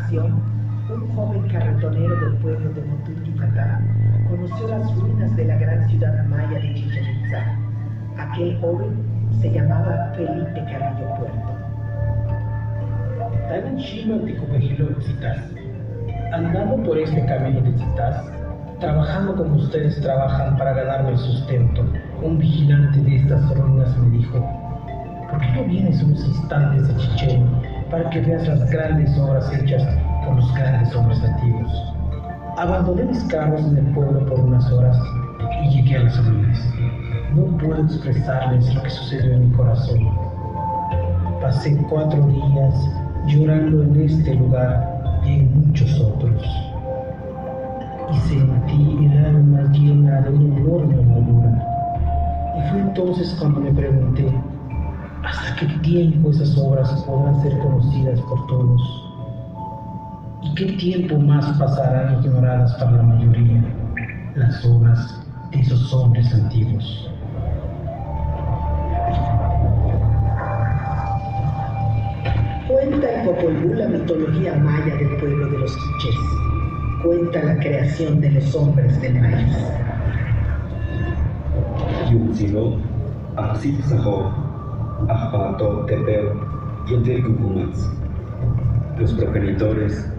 ocasión, un joven carretonero del pueblo de Motuntipatá conoció las ruinas de la gran ciudad maya de Chichén Itzá. Aquel joven se llamaba Felipe Carrillo Puerto. Tan chino anticupejilo de Tzitás. Andando por este camino de Tzitás, trabajando como ustedes trabajan para ganarme el sustento, un vigilante de estas ruinas me dijo: ¿por qué no vienes unos instantes a Chichén para que veas las grandes obras hechas por los grandes hombres antiguos? Abandoné mis carros en el pueblo por unas horas y llegué a las ruinas. No puedo expresarles lo que sucedió en mi corazón. Pasé 4 días llorando en este lugar y en muchos otros. Y sentí el alma llena de una enorme amargura. Y fue entonces cuando me pregunté: ¿hasta qué tiempo esas obras podrán ser conocidas por todos? ¿Y qué tiempo más pasarán ignoradas para la mayoría las obras de esos hombres antiguos? Cuenta el Popol Vuh la mitología maya del pueblo de los quichés. Cuenta la creación de los hombres del maíz. Yutziló, Axil Sajó, Ajpato Tepeo y Entel Cucumats. Los progenitores,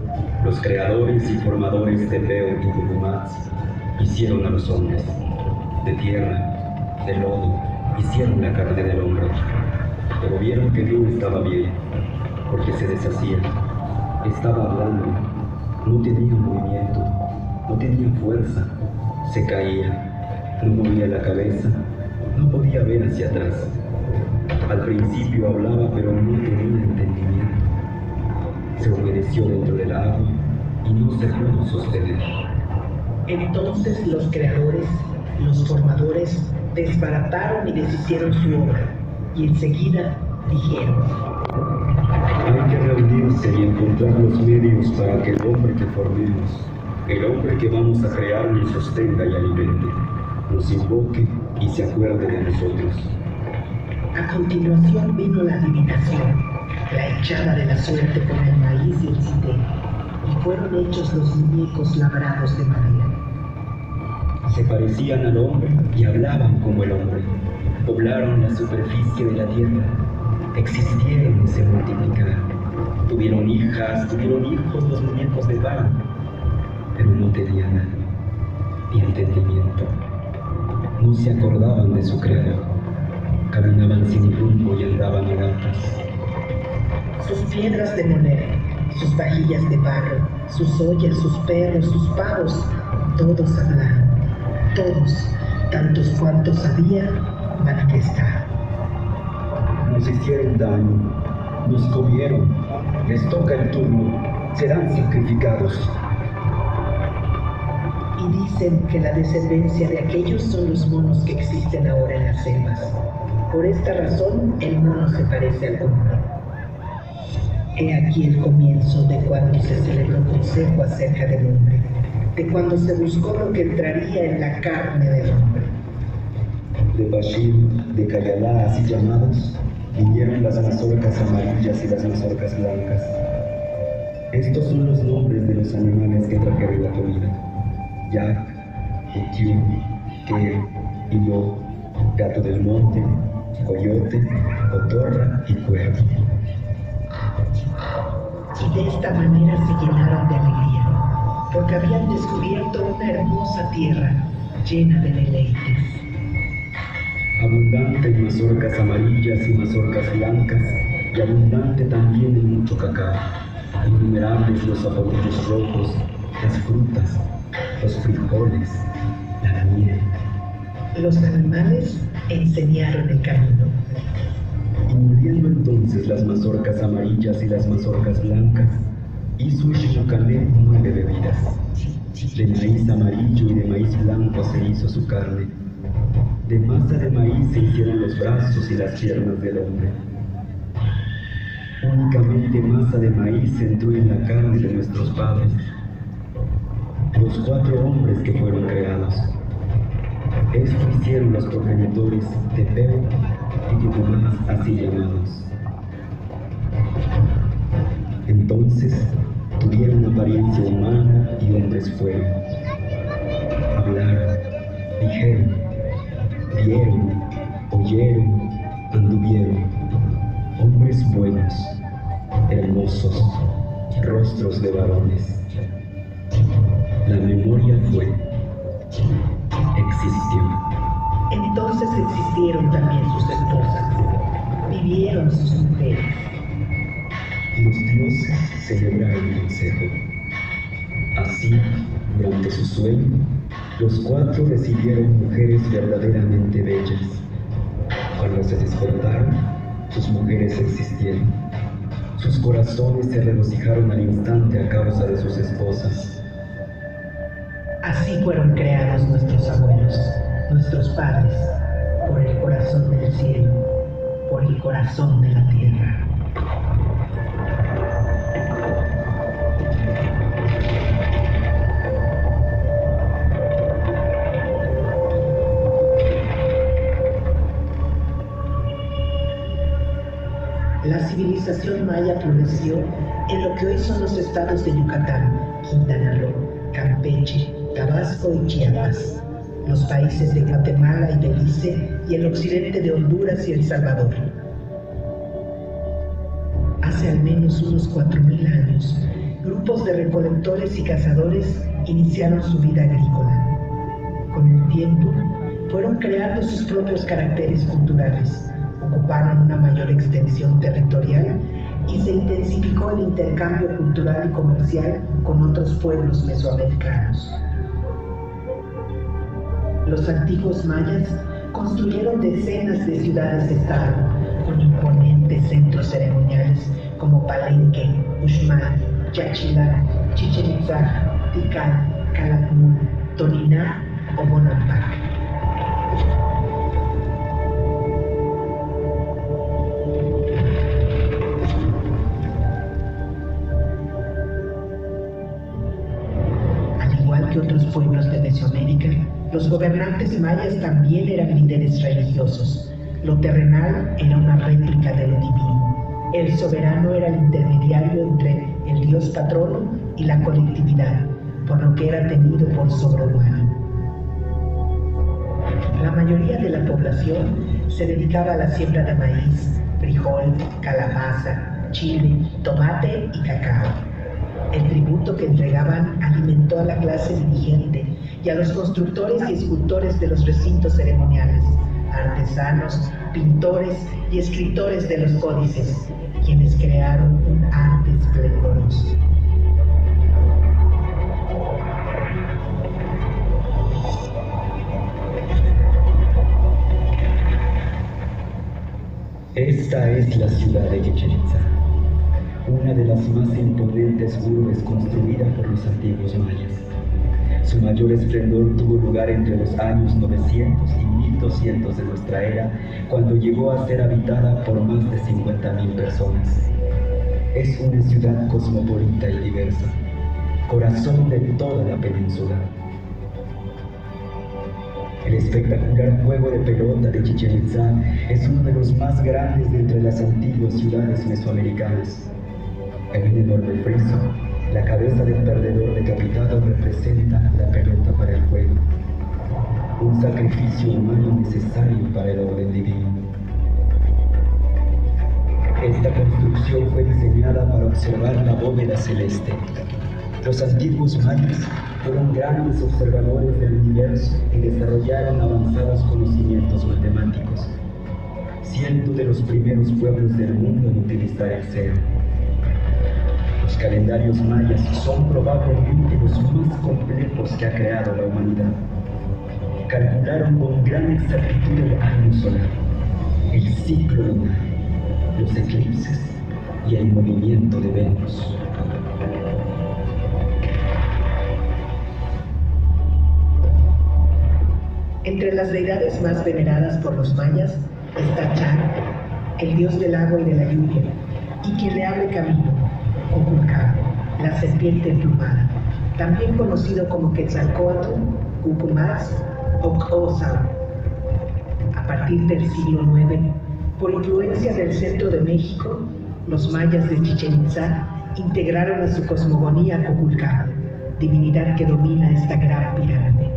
los creadores y formadores de Tepeo y Cucumats hicieron a los hombres. De tierra, de lodo, hicieron la carne del hombre. Pero vieron que no estaba bien, porque se deshacía, estaba hablando, no tenía movimiento, no tenía fuerza, se caía, no movía la cabeza, no podía ver hacia atrás. Al principio hablaba, pero no tenía entendimiento. Se humedeció dentro del agua y no se pudo sostener. Entonces los creadores, los formadores, desbarataron y deshicieron su obra, y enseguida dijeron: hay que reunirse y encontrar los medios para que el hombre que formemos, el hombre que vamos a crear, nos sostenga y alimente, nos invoque y se acuerde de nosotros. A continuación vino la adivinación, la echada de la suerte con el maíz y el cité, y fueron hechos los muñecos labrados de madera. Se parecían al hombre y hablaban como el hombre. Poblaron la superficie de la tierra, existieron y se multiplicaron. Tuvieron hijas, tuvieron hijos los muñecos de barro, pero no tenían alma ni entendimiento. No se acordaban de su creador. Caminaban sin rumbo y andaban a gatas. Sus piedras de moler, sus vajillas de barro, sus ollas, sus perros, sus pavos, todos hablaron, todos, tantos cuantos había, manifestaron. Nos hicieron daño, nos comieron, les toca el turno, serán sacrificados. Y dicen que la descendencia de aquellos son los monos que existen ahora en las selvas. Por esta razón, el mono se parece al hombre. He aquí el comienzo de cuando se celebró consejo acerca del hombre, de cuando se buscó lo que entraría en la carne del hombre. De Bashir, de Cayalá, así llamados, vinieron las mazorcas amarillas y las mazorcas blancas. Estos son los nombres de los animales que trajeron la comida: Yak, Utiú, Quer, Hilo, gato del monte, coyote, cotorra y cuervo. Y de esta manera se llenaron de alegría, porque habían descubierto una hermosa tierra llena de deleites. Abundante en mazorcas amarillas y mazorcas blancas, y abundante también en mucho cacao. Innumerables los apoyos rojos, las frutas, los frijoles, la miel. Los animales enseñaron el camino. Y moliendo entonces las mazorcas amarillas y las mazorcas blancas, hizo Xixocané 9 bebidas. De maíz amarillo y de maíz blanco se hizo su carne. De masa de maíz se hicieron los brazos y las piernas del hombre. Únicamente masa de maíz entró en la carne de nuestros padres, los 4 hombres que fueron creados. Esto hicieron los progenitores de Tepeo y Cucumats, así llamados. Entonces tuvieron apariencia humana y hombres fueron. Hablaron, dijeron, vieron, oyeron, anduvieron. Hombres buenos, hermosos, rostros de varones. La memoria fue, existió. Entonces existieron también sus esposas, vivieron sus mujeres. Los dioses celebraron el consejo. Así, durante su sueño, los 4 recibieron mujeres verdaderamente bellas. Cuando se despertaron, sus mujeres existieron. Sus corazones se regocijaron al instante a causa de sus esposas. Así fueron creados nuestros abuelos, nuestros padres, por el corazón del cielo, por el corazón de la tierra. La civilización maya floreció en lo que hoy son los estados de Yucatán, Quintana Roo, Campeche, Tabasco y Chiapas, los países de Guatemala y Belice y el occidente de Honduras y El Salvador. Hace al menos unos 4.000 años, grupos de recolectores y cazadores iniciaron su vida agrícola. Con el tiempo, fueron creando sus propios caracteres culturales, ocuparon una mayor extensión territorial y se intensificó el intercambio cultural y comercial con otros pueblos mesoamericanos. Los antiguos mayas construyeron decenas de ciudades-estado con imponentes centros ceremoniales como Palenque, Uxmal, Yaxchilán, Chichén Itzá, Tikal, Calakmul, Toniná o Bonampak. Que otros pueblos de Mesoamérica, los gobernantes mayas también eran líderes religiosos. Lo terrenal era una réplica de lo divino. El soberano era el intermediario entre el dios patrono y la colectividad, por lo que era tenido por sobrehumano. La mayoría de la población se dedicaba a la siembra de maíz, frijol, calabaza, chile, tomate y cacao. El tributo que entregaban alimentó a la clase dirigente y a los constructores y escultores de los recintos ceremoniales, artesanos, pintores y escritores de los códices, quienes crearon un arte esplendoroso. Esta es la ciudad de Chichén Itzá, una de las más imponentes urbes construidas por los antiguos mayas. Su mayor esplendor tuvo lugar entre los años 900 y 1200 de nuestra era, cuando llegó a ser habitada por más de 50.000 personas. Es una ciudad cosmopolita y diversa, corazón de toda la península. El espectacular juego de pelota de Chichén Itzá es uno de los más grandes de entre las antiguas ciudades mesoamericanas. En un enorme friso, la cabeza del perdedor decapitado representa la pelota para el juego, un sacrificio humano necesario para el orden divino. Esta construcción fue diseñada para observar la bóveda celeste. Los antiguos mayas fueron grandes observadores del universo y desarrollaron avanzados conocimientos matemáticos, siendo de los primeros pueblos del mundo en utilizar el cero. Los calendarios mayas son probablemente los más complejos que ha creado la humanidad. Calcularon con gran exactitud el año solar, el ciclo lunar, los eclipses y el movimiento de Venus. Entre las deidades más veneradas por los mayas está Chan, el dios del agua y de la lluvia, y quien le abre camino, Kukulcán, la serpiente emplumada, también conocido como Quetzalcóatl, Cucumaz o Xhosa. A partir del siglo IX, por influencia del centro de México, los mayas de Chichén Itzá integraron a su cosmogonía Kukulcán, divinidad que domina esta gran pirámide.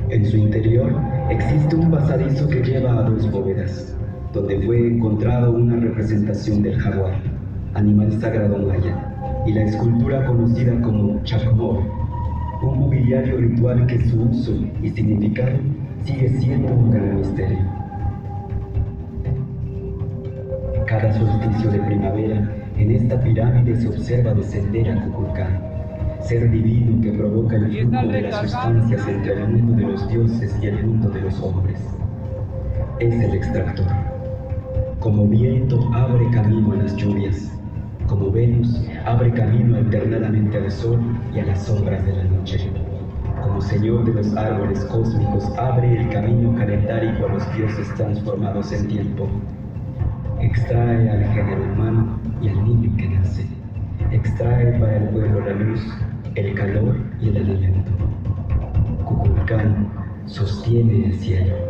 En su interior existe un pasadizo que lleva a 2 bóvedas, donde fue encontrado una representación del jaguar, animal sagrado maya, y la escultura conocida como Chacmol, un mobiliario ritual que su uso y significado sigue siendo un gran misterio. Cada solsticio de primavera, en esta pirámide se observa descender a Kukulcán, ser divino que provoca el flujo de las sustancias entre el mundo de los dioses y el mundo de los hombres. Es el extractor. Como viento abre camino a las lluvias, como Venus abre camino alternadamente al sol y a las sombras de la noche. Como señor de los árboles cósmicos abre el camino calendárico a los dioses transformados en tiempo. Extrae al género humano y al niño que nace. Extrae para el pueblo la luz, el calor y el alimento. Kukulcán sostiene el cielo.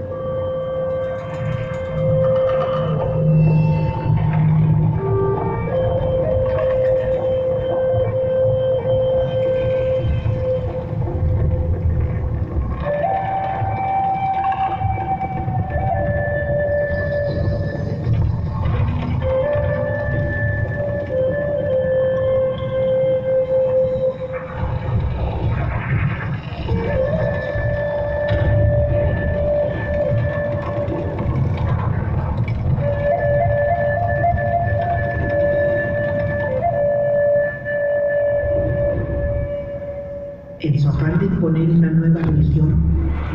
En su afán de imponer una nueva religión,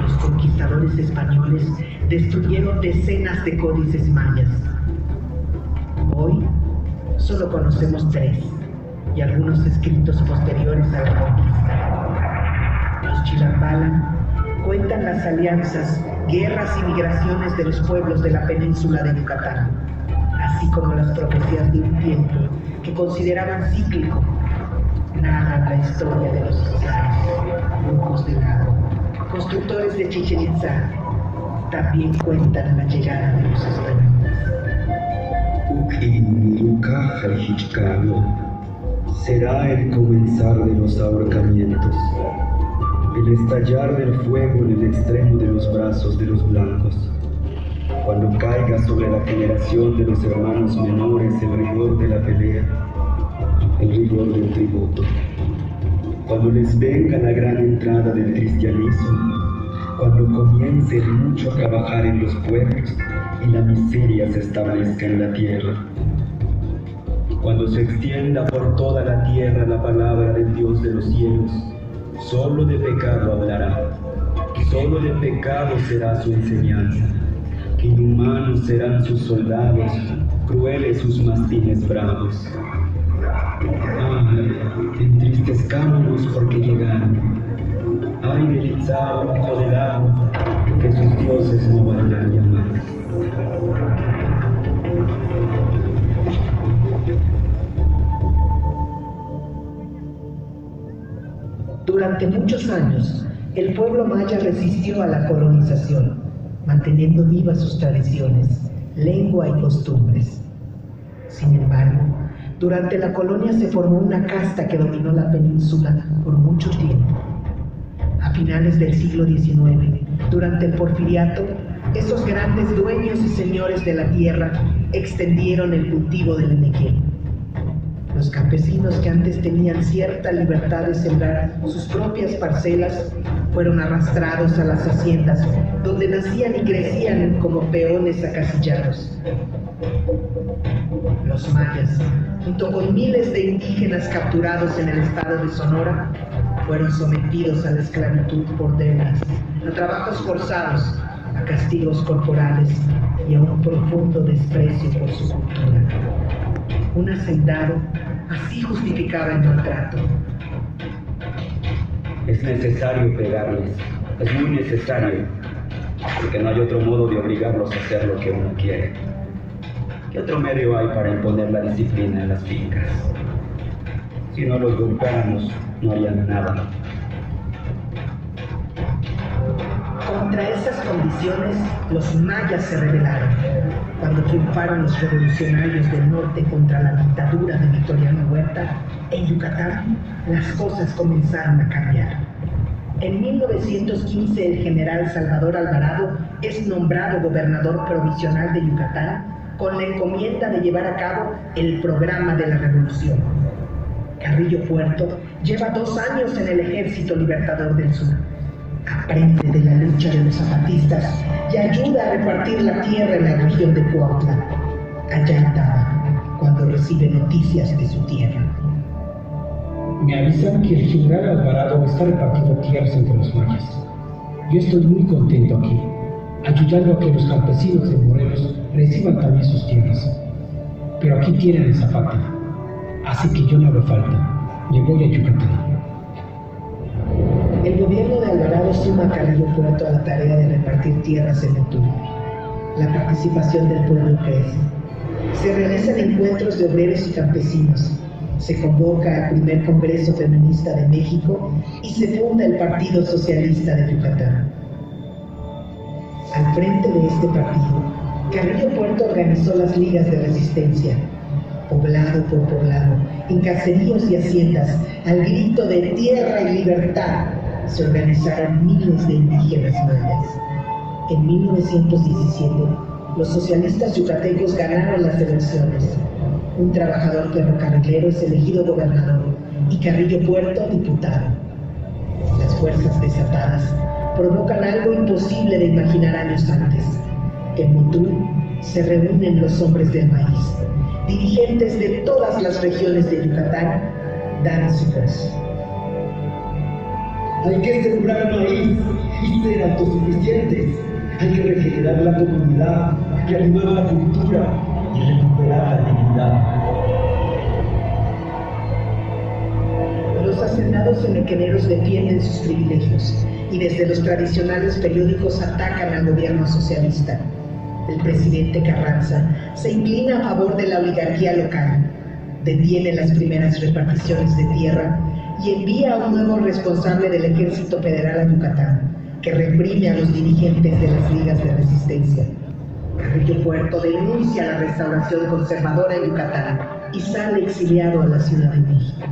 los conquistadores españoles destruyeron decenas de códices mayas. Hoy solo conocemos 3 y algunos escritos posteriores a la conquista. Los Chilambala cuentan las alianzas, guerras y migraciones de los pueblos de la península de Yucatán, así como las profecías de un tiempo que consideraban cíclico. Narran la historia de los izquianos, brujos del lago, constructores de Chichén Itzá. También cuentan la llegada de los españoles. Será el comenzar de los ahorcamientos, el estallar del fuego en el extremo de los brazos de los blancos, cuando caiga sobre la generación de los hermanos menores el rigor de la pelea, el rigor del tributo, cuando les venga la gran entrada del cristianismo, cuando comience el mucho a trabajar en los pueblos y la miseria se establezca en la tierra, cuando se extienda por toda la tierra la palabra del Dios de los cielos, solo de pecado hablará, solo de pecado será su enseñanza, que inhumanos serán sus soldados, crueles sus mastines bravos. Ay, entristezcámonos porque llegaron. Ay, del Itzá, hijo del agua, que sus dioses no vayan a llamar. Durante muchos años, el pueblo maya resistió a la colonización, manteniendo vivas sus tradiciones, lengua y costumbres. Sin embargo, durante la colonia se formó una casta que dominó la península por mucho tiempo. A finales del siglo XIX, durante el Porfiriato, esos grandes dueños y señores de la tierra extendieron el cultivo del enequén. Los campesinos que antes tenían cierta libertad de sembrar sus propias parcelas fueron arrastrados a las haciendas, donde nacían y crecían como peones acasillados. Los mayas, junto con miles de indígenas capturados en el estado de Sonora, fueron sometidos a la esclavitud por décadas, a trabajos forzados, a castigos corporales y a un profundo desprecio por su cultura. Un hacendado así justificaba el maltrato. Es necesario pegarles, es muy necesario, porque no hay otro modo de obligarlos a hacer lo que uno quiere. ¿Qué otro medio hay para imponer la disciplina en las fincas? Si no los golpeáramos, no harían nada. Con Contra esas condiciones, los mayas se rebelaron. Cuando triunfaron los revolucionarios del norte contra la dictadura de Victoriano Huerta, en Yucatán, las cosas comenzaron a cambiar. En 1915, el general Salvador Alvarado es nombrado gobernador provisional de Yucatán con la encomienda de llevar a cabo el programa de la revolución. Carrillo Puerto lleva 2 años en el Ejército Libertador del Sur. Aprende de la lucha de los zapatistas y ayuda a repartir la tierra en la región de Cuautla. Allá estaba cuando recibe noticias de su tierra. Me avisan que el general Alvarado está repartiendo tierras entre los mayas. Yo estoy muy contento aquí, ayudando a que los campesinos de Morelos reciban también sus tierras. Pero aquí tienen el Zapata, así que yo no hago falta. Me voy a Yucatán. El gobierno de Alvarado suma a Carrillo Puerto a la tarea de repartir tierras en Motul. La participación del pueblo crece. Se realizan encuentros de obreros y campesinos. Se convoca al primer Congreso Feminista de México y se funda el Partido Socialista de Yucatán. Al frente de este partido, Carrillo Puerto organizó las ligas de resistencia. Poblado por poblado, en caseríos y haciendas, al grito de tierra y libertad, se organizaron miles de indígenas mayas. En 1917, los socialistas yucatecos ganaron las elecciones. Un trabajador ferrocarrilero es elegido gobernador y Carrillo Puerto diputado. Las fuerzas desatadas provocan algo imposible de imaginar años antes. En Motul se reúnen los hombres del maíz. Dirigentes de todas las regiones de Yucatán dan su voz. Hay que sembrar maíz y ser autosuficientes. Hay que regenerar la comunidad, reanimar la cultura y recuperar la dignidad. Los hacendados enequeneros defienden sus privilegios y desde los tradicionales periódicos atacan al gobierno socialista. El presidente Carranza se inclina a favor de la oligarquía local, detiene las primeras reparticiones de tierra y envía a un nuevo responsable del Ejército Federal a Yucatán, que reprime a los dirigentes de las ligas de resistencia. Carrillo Puerto denuncia la restauración conservadora en Yucatán y sale exiliado a la Ciudad de México.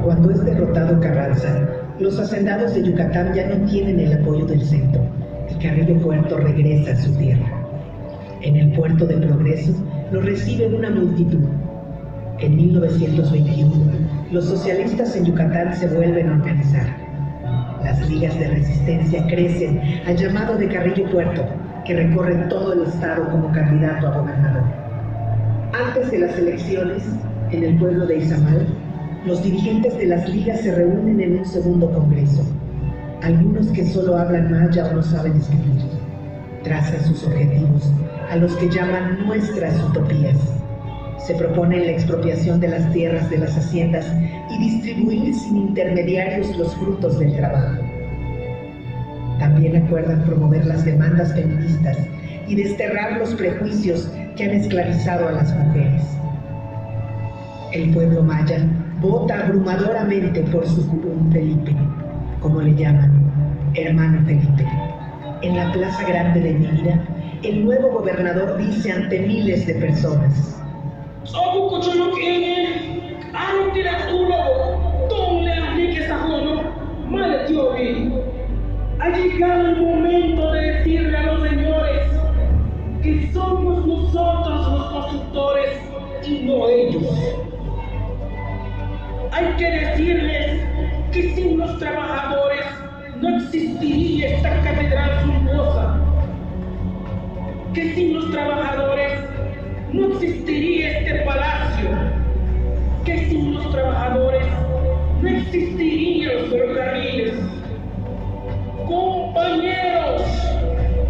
Cuando es derrotado Carranza, los hacendados de Yucatán ya no tienen el apoyo del centro y Carrillo Puerto regresa a su tierra. En el puerto de Progreso lo recibe una multitud. En 1921, los socialistas en Yucatán se vuelven a organizar. Las ligas de resistencia crecen al llamado de Carrillo Puerto, que recorre todo el estado como candidato a gobernador. Antes de las elecciones, en el pueblo de Izamal, los dirigentes de las ligas se reúnen en un segundo congreso. Algunos que solo hablan maya o no saben escribir. Trazan sus objetivos, a los que llaman nuestras utopías. Se propone la expropiación de las tierras de las haciendas y distribuir sin intermediarios los frutos del trabajo. También acuerdan promover las demandas feministas y desterrar los prejuicios que han esclavizado a las mujeres. El pueblo maya vota abrumadoramente por su curún Felipe, como le llaman, hermano Felipe. En la Plaza Grande de Mérida, el nuevo gobernador dice ante miles de personas: ha llegado el momento de decirle a los señores que somos nosotros los constructores y no ellos. Hay que decirles que sin los trabajadores no existiría esta catedral suntuosa, que sin los trabajadores no existiría este palacio, que sin los trabajadores no existirían los ferrocarriles. Compañeros,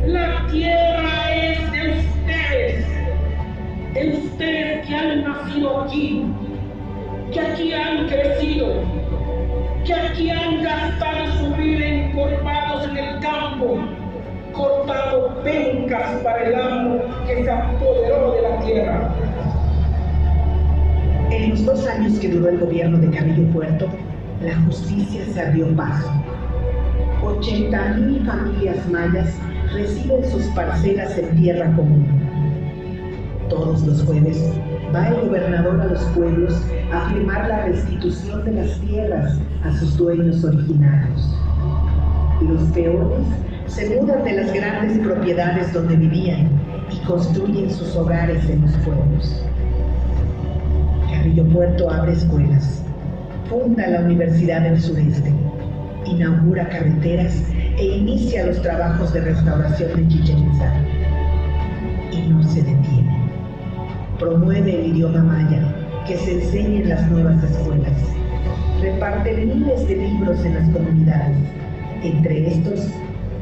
la tierra es de ustedes que han nacido aquí, que aquí han crecido, que aquí han gastado su vida encorvados en el campo, cortado pencas para el amo que se apoderó de la tierra. En los 2 años que duró el gobierno de Carrillo Puerto, la justicia se abrió paso. 80,000 familias mayas reciben sus parcelas en tierra común. Todos los jueves va el gobernador a los pueblos a firmar la restitución de las tierras a sus dueños originarios. Los peones se mudan de las grandes propiedades donde vivían y construyen sus hogares en los pueblos. Carrillo Puerto abre escuelas, funda la Universidad del Sureste, inaugura carreteras e inicia los trabajos de restauración de Chichén Itzá. Y no se detiene. Promueve el idioma maya, que se enseñe en las nuevas escuelas. Reparte miles de libros en las comunidades, entre estos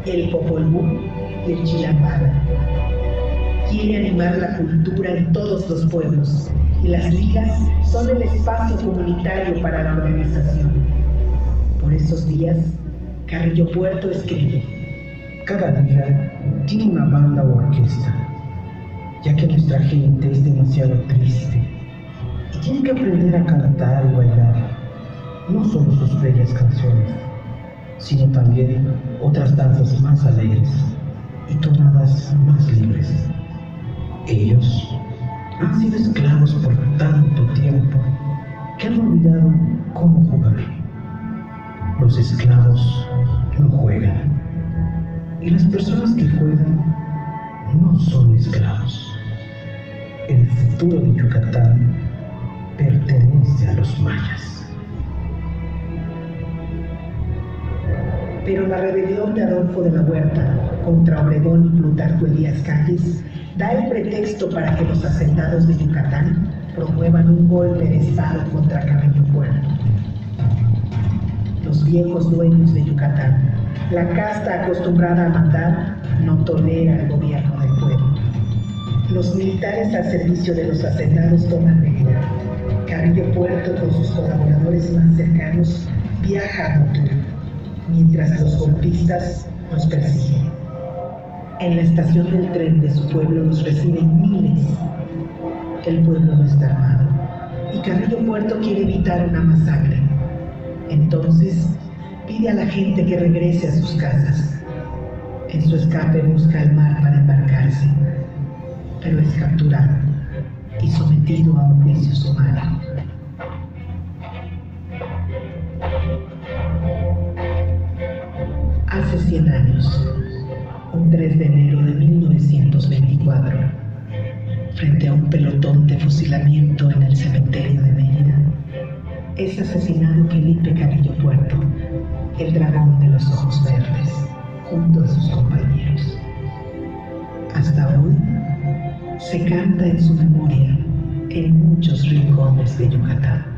el Popol Vuh y el Chilambala. Quiere animar la cultura en todos los pueblos, y las ligas son el espacio comunitario para la organización. Por esos días, Carrillo Puerto escribe: cada día tiene una banda o orquesta, ya que nuestra gente es demasiado triste y tiene que aprender a cantar y bailar, no solo sus bellas canciones, sino también otras danzas más alegres y tonadas más libres. Ellos han sido esclavos por tanto tiempo que han olvidado cómo jugar. Los esclavos no juegan, y las personas que juegan no son esclavos. El futuro de Yucatán pertenece a los mayas. Pero la rebelión de Adolfo de la Huerta contra Obregón y Plutarco Elías Calles da el pretexto para que los hacendados de Yucatán promuevan un golpe de Estado contra Carrillo Puerto. Los viejos dueños de Yucatán, la casta acostumbrada a mandar, no tolera el gobierno del pueblo. Los militares al servicio de los hacendados toman medida. Carrillo Puerto, con sus colaboradores más cercanos, viaja a Motul, mientras los golpistas los persiguen. En la estación del tren de su pueblo los reciben miles. El pueblo no está armado y Carrillo Puerto quiere evitar una masacre. Entonces pide a la gente que regrese a sus casas. En su escape busca el mar para embarcarse, pero es capturado y sometido a un juicio sumario. Hace 100 años, un 3 de enero de 1924, frente a un pelotón de fusilamiento en el cementerio de Mérida, es asesinado Felipe Carrillo Puerto, el dragón de los ojos verdes, junto a sus compañeros. Hasta hoy se canta en su memoria en muchos rincones de Yucatán.